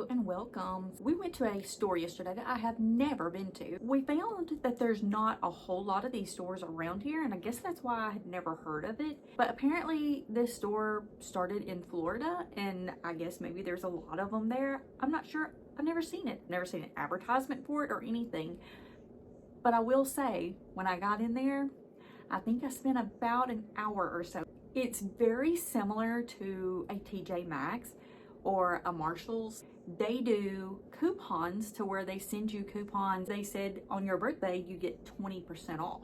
Hello and welcome. We went to a store yesterday that I have never been to. We found that there's not a whole lot of these stores around here, and I guess that's why I had never heard of it. But apparently this store started in Florida, and I guess maybe there's a lot of them there. I'm not sure. I've never seen it. Never seen an advertisement for it or anything. But I will say, when I got in there, I think I spent about an hour or so. It's very similar to a TJ Maxx or a Marshall's. They do coupons to where they send you coupons. They said on your birthday you get 20% off.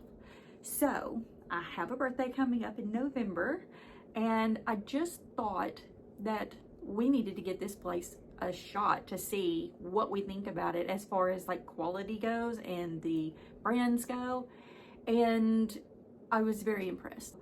So I have a birthday coming up in November, and I just thought that we needed to get this place a shot to see what we think about it as far as like quality goes and the brands go. And I was very impressed.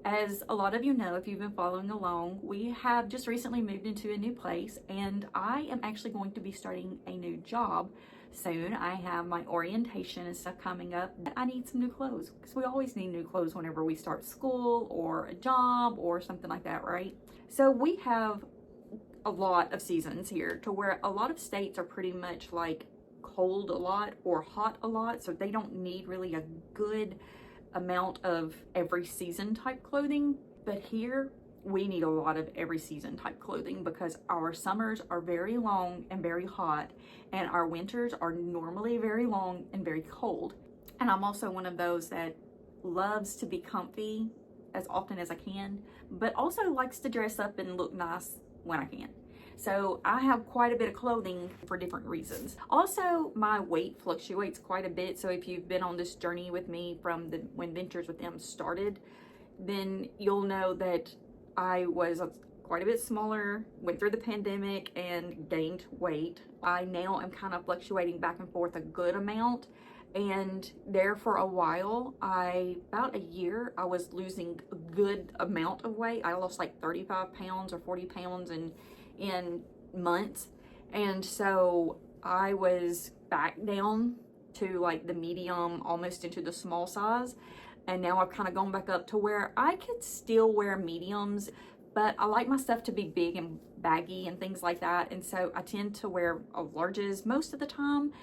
As a lot of you know, if you've been following along, we have just recently moved into a new place, and I am actually going to be starting a new job soon. I have my orientation and stuff coming up. I need some new clothes because we always need new clothes whenever we start school or a job or something like that, right? So we have a lot of seasons here to where a lot of states are pretty much like cold a lot or hot a lot, so they don't need really a good amount of every season type clothing. But here we need a lot of every season type clothing because our summers are very long and very hot, and our winters are normally very long and very cold. And I'm also one of those that loves to be comfy as often as I can, but also likes to dress up and look nice when I can. So I have quite a bit of clothing for different reasons. Also, my weight fluctuates quite a bit. So if you've been on this journey with me from when Ventures with Them started, then you'll know that I was quite a bit smaller, went through the pandemic and gained weight. I now am kind of fluctuating back and forth a good amount. And there for a while, about a year, I was losing a good amount of weight. I lost like 35 pounds or 40 pounds in months. And so I was back down to like the medium, almost into the small size. And now I've kind of gone back up to where I could still wear mediums, but I like my stuff to be big and baggy and things like that. And so I tend to wear larges most of the time.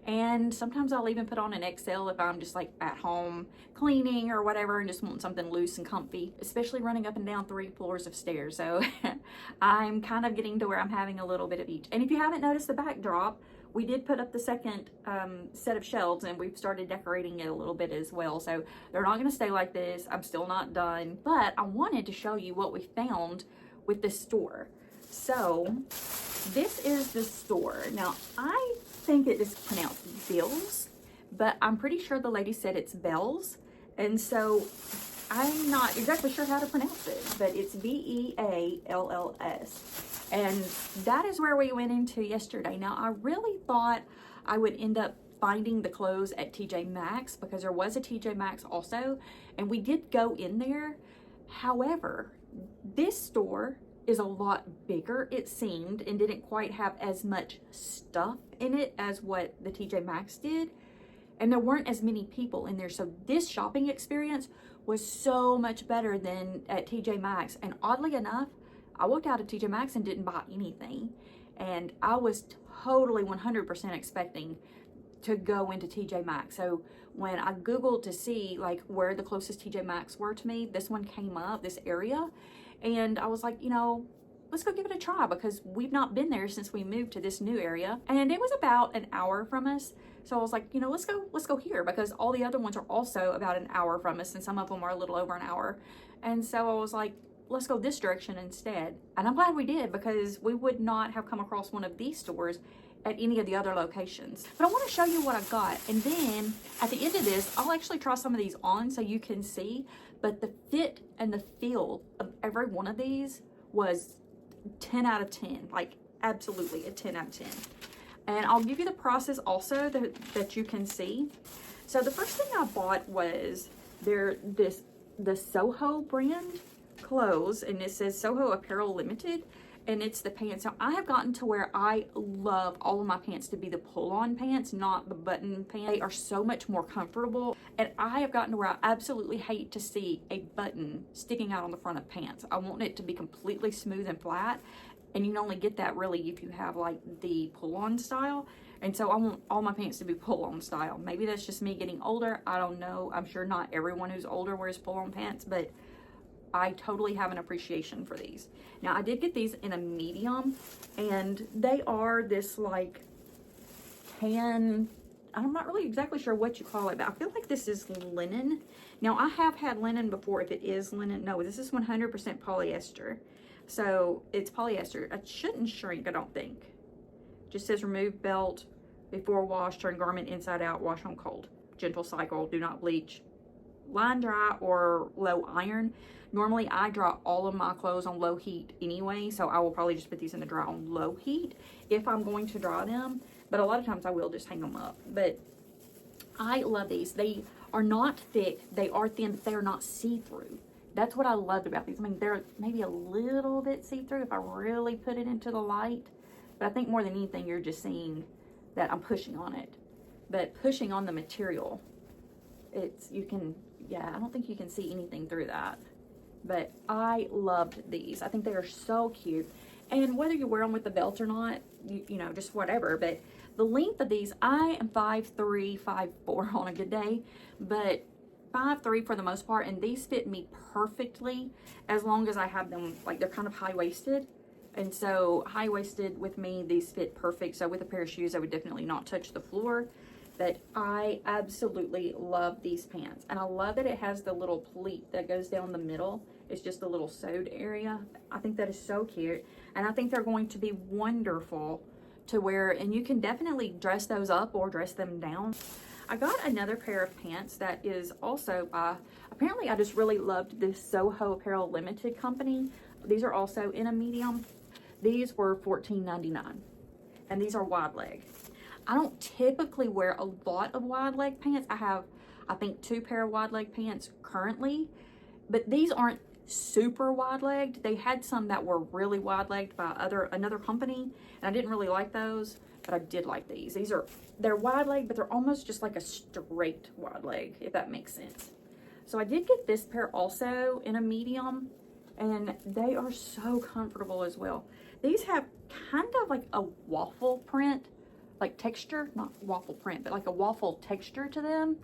And sometimes I'll even put on an XL if I'm just like at home cleaning or whatever and just want something loose and comfy, especially running up and down 3 floors of stairs. So I'm kind of getting to where I'm having a little bit of each. And if you haven't noticed the backdrop, we did put up the second set of shelves, and we've started decorating it a little bit as well. So they're not going to stay like this. I'm still not done, but I wanted to show you what we found with this store. So this is the store. Now, I think it is pronounced Bills, but I'm pretty sure the lady said it's Bells. And so I'm not exactly sure how to pronounce it, but it's Bealls. And that is where we went into yesterday. Now, I really thought I would end up finding the clothes at TJ Maxx because there was a TJ Maxx also, and we did go in there. However, this store is a lot bigger, it seemed, and didn't quite have as much stuff in it as what the TJ Maxx did. And there weren't as many people in there. So this shopping experience was so much better than at TJ Maxx. And oddly enough, I walked out of TJ Maxx and didn't buy anything. And I was totally 100% expecting to go into TJ Maxx. So when I Googled to see like where the closest TJ Maxx were to me, this one came up, this area. And I was like, you know, let's go give it a try because we've not been there since we moved to this new area. And it was about an hour from us. So I was like, you know, let's go here because all the other ones are also about an hour from us, and some of them are a little over an hour. And so I was like, let's go this direction instead. And I'm glad we did because we would not have come across one of these stores at any of the other locations. But I want to show you what I got. And then at the end of this, I'll actually try some of these on so you can see. But the fit and the feel of every one of these was 10 out of 10, like absolutely a 10 out of 10. And I'll give you the prices also that you can see. So the first thing I bought was the Soho brand clothes, and it says Soho Apparel Limited, and it's the pants. Now I have gotten to where I love all of my pants to be the pull-on pants, not the button pants. They are so much more comfortable, and I have gotten to where I absolutely hate to see a button sticking out on the front of pants. I want it to be completely smooth and flat. And you can only get that really if you have like the pull-on style. And so I want all my pants to be pull-on style. Maybe that's just me getting older. I don't know. I'm sure not everyone who's older wears pull-on pants, but I totally have an appreciation for these. Now, I did get these in a medium, and they are this like tan, I'm not really exactly sure what you call it, but I feel like this is linen. Now, I have had linen before. If it is linen, no, this is 100% polyester. So it's polyester. It shouldn't shrink, I don't think. Just says remove belt before wash, turn garment inside out, wash on cold. Gentle cycle, do not bleach. Line dry or low iron. Normally I dry all of my clothes on low heat anyway, so I will probably just put these in the dry on low heat if I'm going to dry them, but a lot of times I will just hang them up. But I love these. They are not thick, they are thin, but they are not see-through. That's what I loved about these. I mean, they're maybe a little bit see-through if I really put it into the light, but I think more than anything you're just seeing that I'm pushing on it. But pushing on the material, you can, yeah, I don't think you can see anything through that. But I loved these. I think they are so cute. And whether you wear them with the belt or not, you know, just whatever. But the length of these, I am 5'3", 5'4" on a good day, but 5'3" for the most part. And these fit me perfectly as long as I have them, like they're kind of high-waisted. And so high-waisted with me, these fit perfect. So with a pair of shoes, I would definitely not touch the floor. But I absolutely love these pants. And I love that it has the little pleat that goes down the middle. It's just a little sewed area. I think that is so cute. And I think they're going to be wonderful to wear. And you can definitely dress those up or dress them down. I got another pair of pants that is also by, apparently I just really loved this Soho Apparel Limited company. These are also in a medium. These were $14.99. And these are wide leg. I don't typically wear a lot of wide leg pants. I have, I think, 2 pair of wide leg pants currently, but these aren't super wide legged. They had some that were really wide legged by another company, and I didn't really like those, but I did like these. They're wide leg, but they're almost just like a straight wide leg, if that makes sense. So I did get this pair also in a medium, and they are so comfortable as well. These have kind of like a waffle print, like texture, not waffle print, but like a waffle texture to them.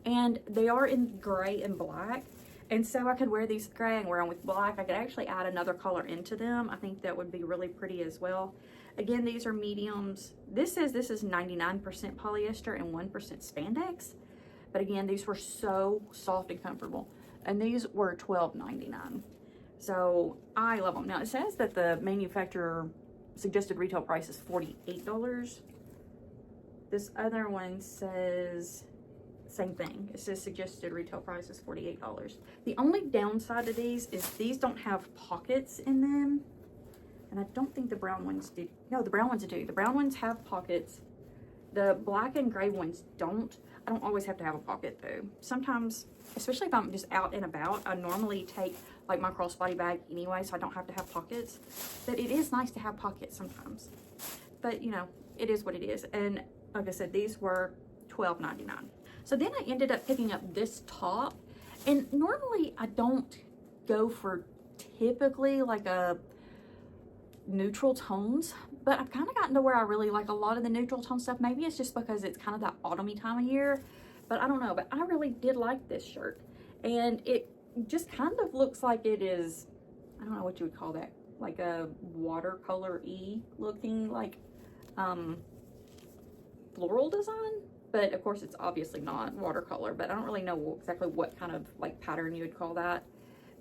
And they are in gray and black. And so I could wear these gray and wear them with black. I could actually add another color into them. I think that would be really pretty as well. Again, these are mediums. This says this is 99% polyester and 1% spandex. But again, these were so soft and comfortable. And these were $12.99. So I love them. Now it says that the manufacturer suggested retail price is $48. This other one says same thing. It says suggested retail price is $48. The only downside to these is these don't have pockets in them. And I don't think the brown ones do. No, the brown ones do. The brown ones have pockets. The black and gray ones don't. I don't always have to have a pocket though. Sometimes, especially if I'm just out and about, I normally take like my crossbody bag anyway, so I don't have to have pockets. But it is nice to have pockets sometimes. But you know, it is what it is. And like I said, these were $12.99. So then I ended up picking up this top. And normally I don't go for typically like a neutral tones, but I've kind of gotten to where I really like a lot of the neutral tone stuff. Maybe it's just because it's kind of that autumny time of year, but I don't know. But I really did like this shirt. And it just kind of looks like it is, I don't know what you would call that, like a watercolor-y looking, like floral design, but of course it's obviously not watercolor, but I don't really know exactly what kind of like pattern you would call that.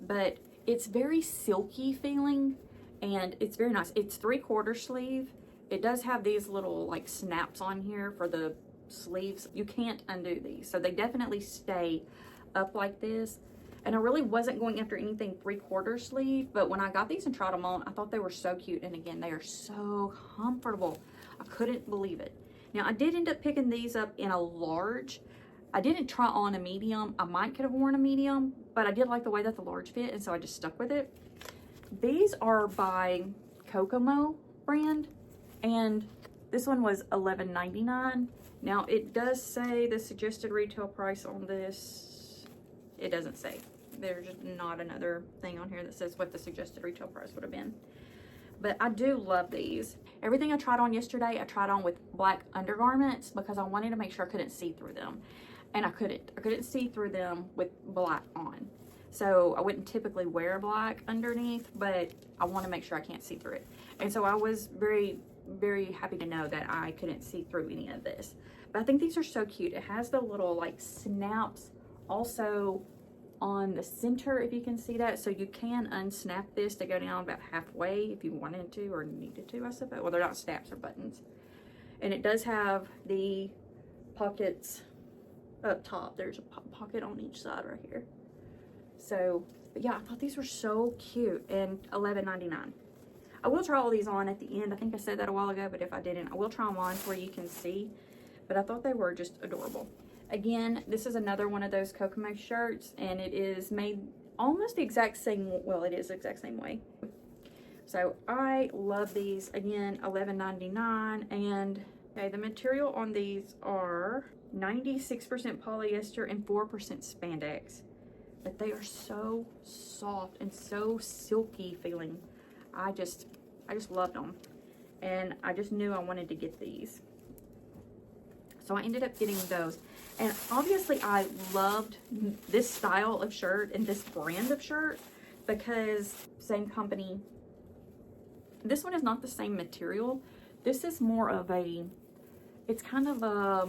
But it's very silky feeling and it's very nice. It's 3/4 sleeve. It does have these little like snaps on here for the sleeves. You can't undo these, so they definitely stay up like this. And I really wasn't going after anything 3/4 sleeve, but when I got these and tried them on, I thought they were so cute. And again, they are so comfortable. I couldn't believe it. Now, I did end up picking these up in a large. I didn't try on a medium. I might could have worn a medium, but I did like the way that the large fit, and so I just stuck with it. These are by Kokomo brand, and this one was $11.99. Now, it does say the suggested retail price on this. It doesn't say. There's not another thing on here that says what the suggested retail price would have been. but I do love these. Everything I tried on yesterday, I tried on with black undergarments because I wanted to make sure I couldn't see through them. And I couldn't see through them with black on. So I wouldn't typically wear black underneath, but I want to make sure I can't see through it. And so I was very, very happy to know that I couldn't see through any of this. But I think these are so cute. It has the little like snaps also on the center, if you can see that. So you can unsnap this to go down about halfway if you wanted to or needed to, I suppose. Well, they're not snaps or buttons. And it does have the pockets up top. There's a pocket on each side right here. So, but yeah, I thought these were so cute, and $11.99. I will try all these on at the end. I think I said that a while ago, but if I didn't, I will try them on where you can see. But I thought they were just adorable. Again, this is another one of those Kokomo shirts, and it is made almost the exact same, well, it is the exact same way. So I love these. Again, $11.99, and okay, the material on these are 96% polyester and 4% spandex. But they are so soft and so silky feeling. I just loved them. And I just knew I wanted to get these. So I ended up getting those. And obviously I loved this style of shirt and this brand of shirt because same company. This one is not the same material. This is more of a, it's kind of a,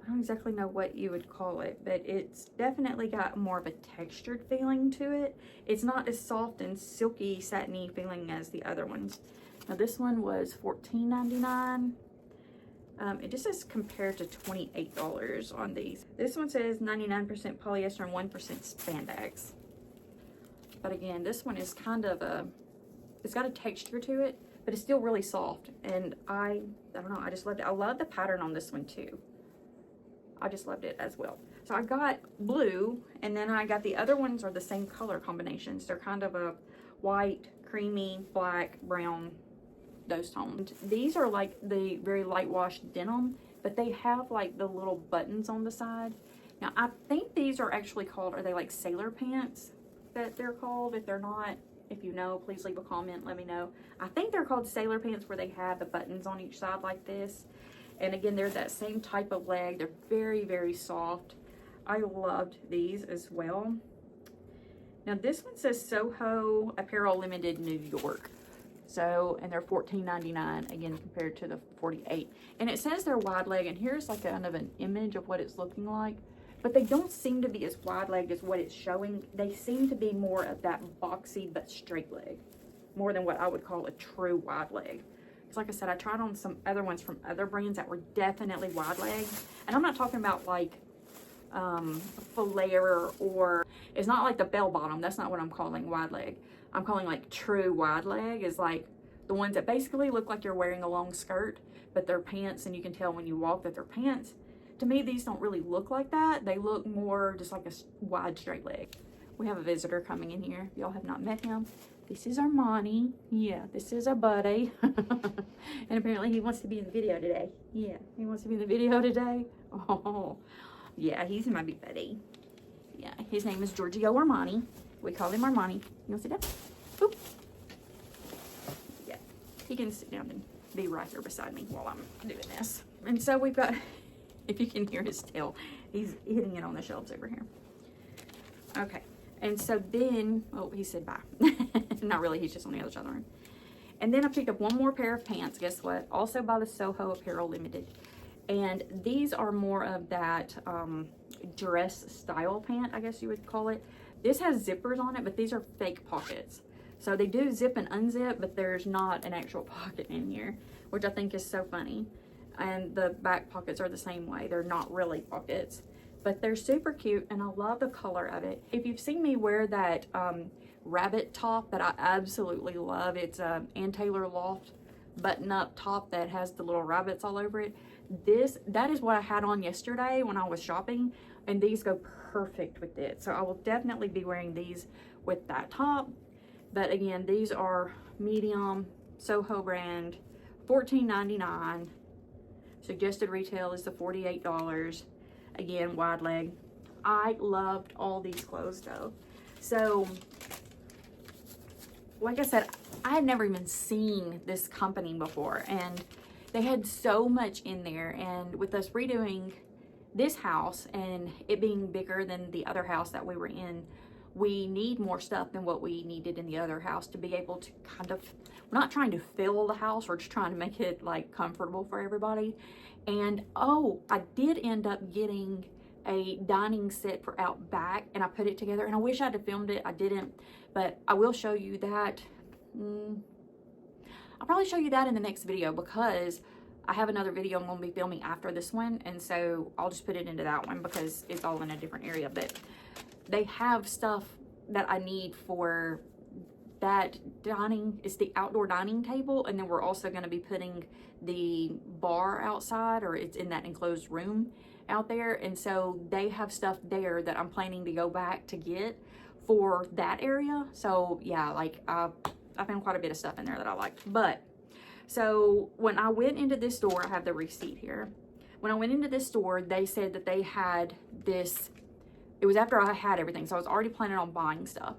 I don't exactly know what you would call it, but it's definitely got more of a textured feeling to it. It's not as soft and silky, satiny feeling as the other ones. Now this one was $14.99. It just says compared to $28 on these. This one says 99% polyester and 1% spandex. But again, this one is kind of a, it's got a texture to it, but it's still really soft. And I don't know, I just loved it. I love the pattern on this one too. I just loved it as well. So I got blue, and then I got the other ones are the same color combinations. They're kind of a white, creamy, black, brown, those tones. These are like the very light wash denim, but they have like the little buttons on the side. Now I think these are actually called, are they like sailor pants that they're called? If they're not, if you know, please leave a comment, let me know. I think they're called sailor pants where they have the buttons on each side like this. And again, they're that same type of leg. They're very, very soft. I loved these as well. Now this one says Soho Apparel Limited New York. So, and they're $14.99 again compared to the $48. And it says they're wide leg, and here's like kind of an image of what it's looking like. But they don't seem to be as wide legged as what it's showing. They seem to be more of that boxy but straight leg, more than what I would call a true wide leg. Like I said, I tried on some other ones from other brands that were definitely wide leg. And I'm not talking about like flare, or it's not like the bell bottom. That's not what I'm calling wide leg. I'm calling like true wide leg is like the ones that basically look like you're wearing a long skirt, but they're pants, and you can tell when you walk that they're pants. To me, these don't really look like that. They look more just like a wide straight leg. We have a visitor coming in here. If y'all have not met him, this is Armani. Yeah, this is our buddy. And apparently he wants to be in the video today. Yeah, he wants to be in the video today. Oh, yeah, he's my big buddy. Yeah, his name is Giorgio Armani. We call him Armani. You want to sit down? Boop. Yeah, he can sit down and be right there beside me while I'm doing this. And so we've got, if you can hear his tail, he's hitting it on the shelves over here. Okay. And so then, oh, he said bye. Not really, he's just on the other side of the room. And then I picked up one more pair of pants, guess what? Also by the Soho Apparel Limited. And these are more of that dress style pant, I guess you would call it. This has zippers on it, but these are fake pockets. So they do zip and unzip, but there's not an actual pocket in here, which I think is so funny. And the back pockets are the same way. They're not really pockets. But they're super cute, and I love the color of it. If you've seen me wear that rabbit top that I absolutely love, it's a Ann Taylor Loft button-up top that has the little rabbits all over it. That is what I had on yesterday when I was shopping, and these go perfect with it. So I will definitely be wearing these with that top. But again, these are medium, Soho brand, $14.99. Suggested retail is the $48. Again, wide leg. I loved all these clothes though. So like I said, I had never even seen this company before, and they had so much in there. And with us redoing this house and it being bigger than the other house that we were in, we need more stuff than what we needed in the other house to be able to kind of, we're not trying to fill the house, we're just trying to make it like comfortable for everybody. And oh, I did end up getting a dining set for out back, and I put it together, and I wish I had filmed it. I didn't, but I will show you that. I'll probably show you that in the next video, because I have another video I'm going to be filming after this one, and so I'll just put it into that one because it's all in a different area. But they have stuff that I need for that dining. It's the outdoor dining table, and then we're also going to be putting the bar outside, or it's in that enclosed room out there. And so they have stuff there that I'm planning to go back to get for that area. So yeah, like I found quite a bit of stuff in there that I liked. But so when I went into this store, I have the receipt here. When I went into this store, they said that they had this, it was after I had everything, so I was already planning on buying stuff.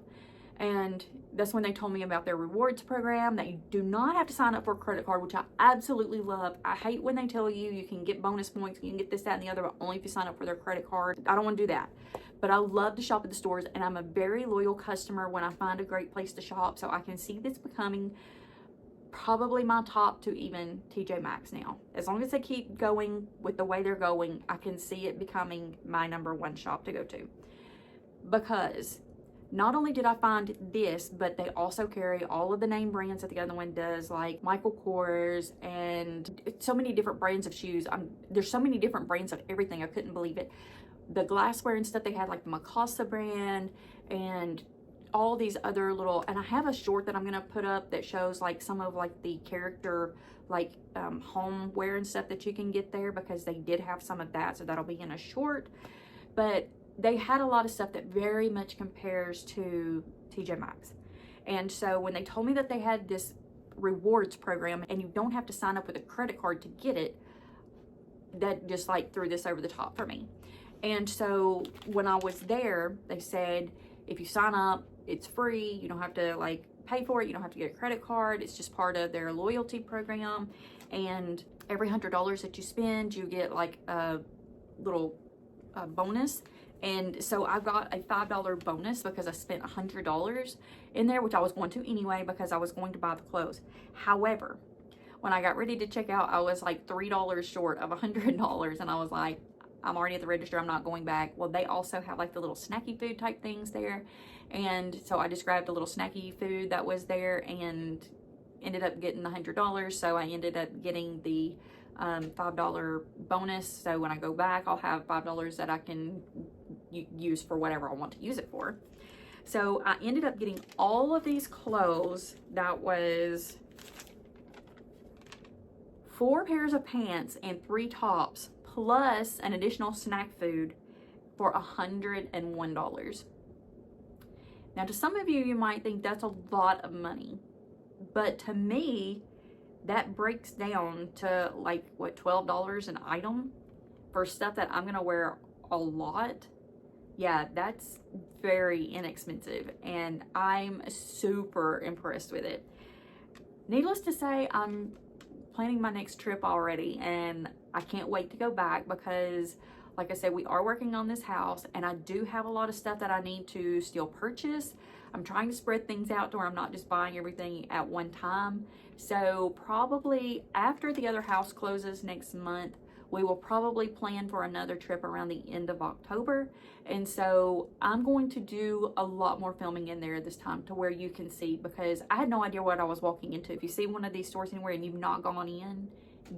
And that's when they told me about their rewards program, that you do not have to sign up for a credit card, which I absolutely love. I hate when they tell you you can get bonus points, you can get this, that, and the other, but only if you sign up for their credit card. I don't want to do that. But I love to shop at the stores, and I'm a very loyal customer when I find a great place to shop. So I can see this becoming probably my top to even TJ Maxx now. As long as they keep going with the way they're going, I can see it becoming my #1 shop to go to. Because not only did I find this, but they also carry all of the name brands that the other one does, like Michael Kors and so many different brands of shoes. There's so many different brands of everything. I couldn't believe it. The glassware and stuff they had, like the Mikasa brand and all these other little, and I have a short that I'm gonna put up that shows like some of like the character like homeware and stuff that you can get there, because they did have some of that, so that'll be in a short. But they had a lot of stuff that very much compares to TJ Maxx. And so when they told me that they had this rewards program and you don't have to sign up with a credit card to get it, that just like threw this over the top for me. And so when I was there, they said, if you sign up, it's free. You don't have to like pay for it. You don't have to get a credit card. It's just part of their loyalty program. And every $100 that you spend, you get like a little bonus. And so I got a $5 bonus because I spent $100 in there, which I was going to anyway because I was going to buy the clothes. However, when I got ready to check out, I was like $3 short of $100, and I was like, I'm already at the register, I'm not going back. Well, they also have like the little snacky food type things there. And so I just grabbed a little snacky food that was there and ended up getting the $100. So I ended up getting the $5 bonus. So when I go back, I'll have $5 that I can use for whatever I want to use it for. So I ended up getting all of these clothes. That was 4 pairs of pants and 3 tops, plus an additional snack food for $101. Now, to some of you, you might think that's a lot of money, but to me, that breaks down to like, what, $12 an item for stuff that I'm gonna wear a lot. Yeah, that's very inexpensive, and I'm super impressed with it. Needless to say, I'm planning my next trip already, and I can't wait to go back because, like I said, we are working on this house, and I do have a lot of stuff that I need to still purchase. I'm trying to spread things out to where I'm not just buying everything at one time. So probably after the other house closes next month, we will probably plan for another trip around the end of October. And so I'm going to do a lot more filming in there this time to where you can see, because I had no idea what I was walking into. If you see one of these stores anywhere and you've not gone in,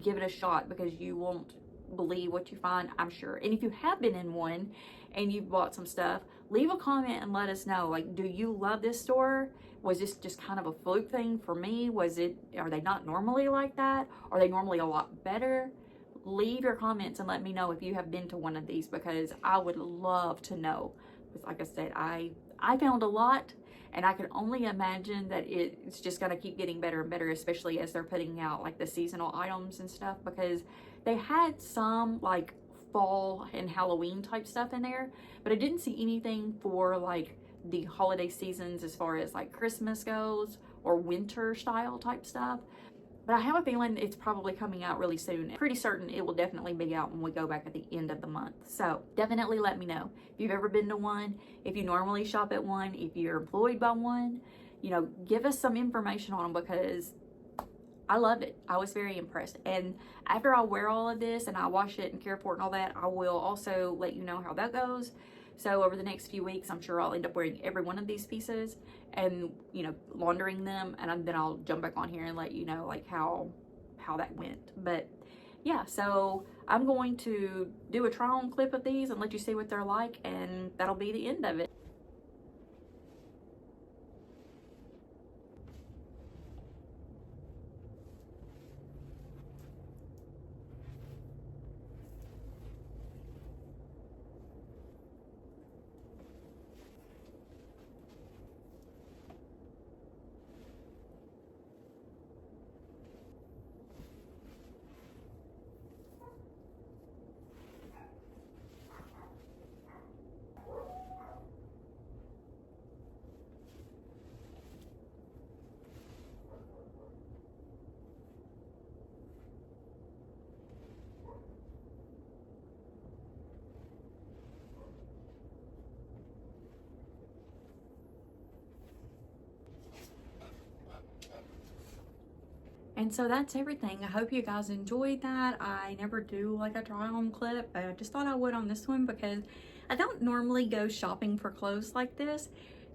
give it a shot, because you won't believe what you find, I'm sure. And if you have been in one and you've bought some stuff, leave a comment and let us know. Like, do you love this store? Was this just kind of a fluke thing for me? Are they not normally like that? Are they normally a lot better? Leave your comments and let me know if you have been to one of these, because I would love to know. Because like I said, I found a lot, and I can only imagine that it's just going to keep getting better and better, especially as they're putting out like the seasonal items and stuff, because they had some like fall and Halloween type stuff in there, but I didn't see anything for like the holiday seasons as far as like Christmas goes or winter style type stuff. But I have a feeling it's probably coming out really soon. Pretty certain it will definitely be out when we go back at the end of the month. So definitely let me know if you've ever been to one, if you normally shop at one, if you're employed by one, you know, give us some information on them because I love it. I was very impressed. And after I wear all of this and I wash it and care for it and all that, I will also let you know how that goes. So over the next few weeks, I'm sure I'll end up wearing every one of these pieces and, you know, laundering them. And then I'll jump back on here and let you know like how that went. But yeah, so I'm going to do a try on clip of these and let you see what they're like. And that'll be the end of it. And so that's everything. I hope you guys enjoyed that. I never do like a try on clip, but I just thought I would on this one because I don't normally go shopping for clothes like this.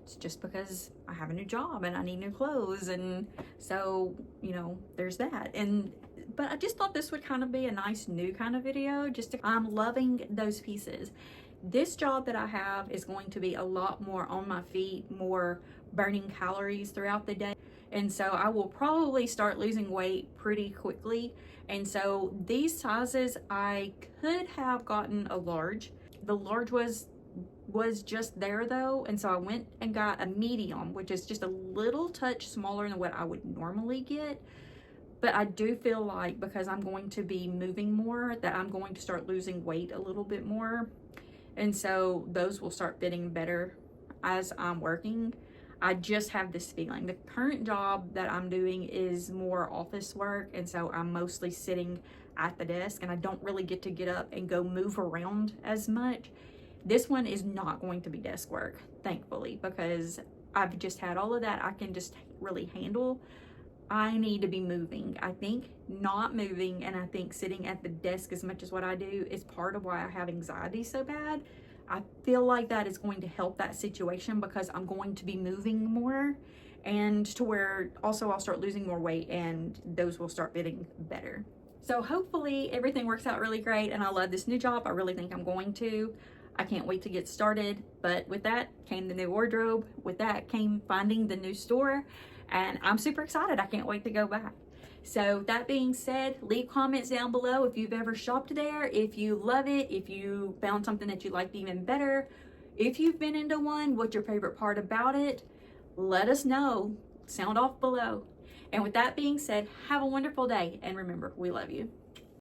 It's just because I have a new job and I need new clothes. And so, you know, there's that. But I just thought this would kind of be a nice new kind of video. I'm loving those pieces. This job that I have is going to be a lot more on my feet, more burning calories throughout the day. And so I will probably start losing weight pretty quickly. And so these sizes, I could have gotten a large. The large was just there though. And so I went and got a medium, which is just a little touch smaller than what I would normally get. But I do feel like because I'm going to be moving more that I'm going to start losing weight a little bit more. And so those will start fitting better as I'm working. I just have this feeling. The current job that I'm doing is more office work, and so I'm mostly sitting at the desk and I don't really get to get up and go move around as much. This one is not going to be desk work, thankfully, because I've just had all of that I can just really handle. I need to be moving. I think not moving and I think sitting at the desk as much as what I do is part of why I have anxiety so bad. I feel like that is going to help that situation because I'm going to be moving more and to where also I'll start losing more weight and those will start fitting better. So hopefully everything works out really great and I love this new job. I really think I'm going to. I can't wait to get started. But with that came the new wardrobe. With that came finding the new store and I'm super excited. I can't wait to go back. So that being said, leave comments down below if you've ever shopped there, if you love it, if you found something that you liked even better, if you've been into one, what's your favorite part about it? Let us know. Sound off below. And with that being said, have a wonderful day and remember, we love you.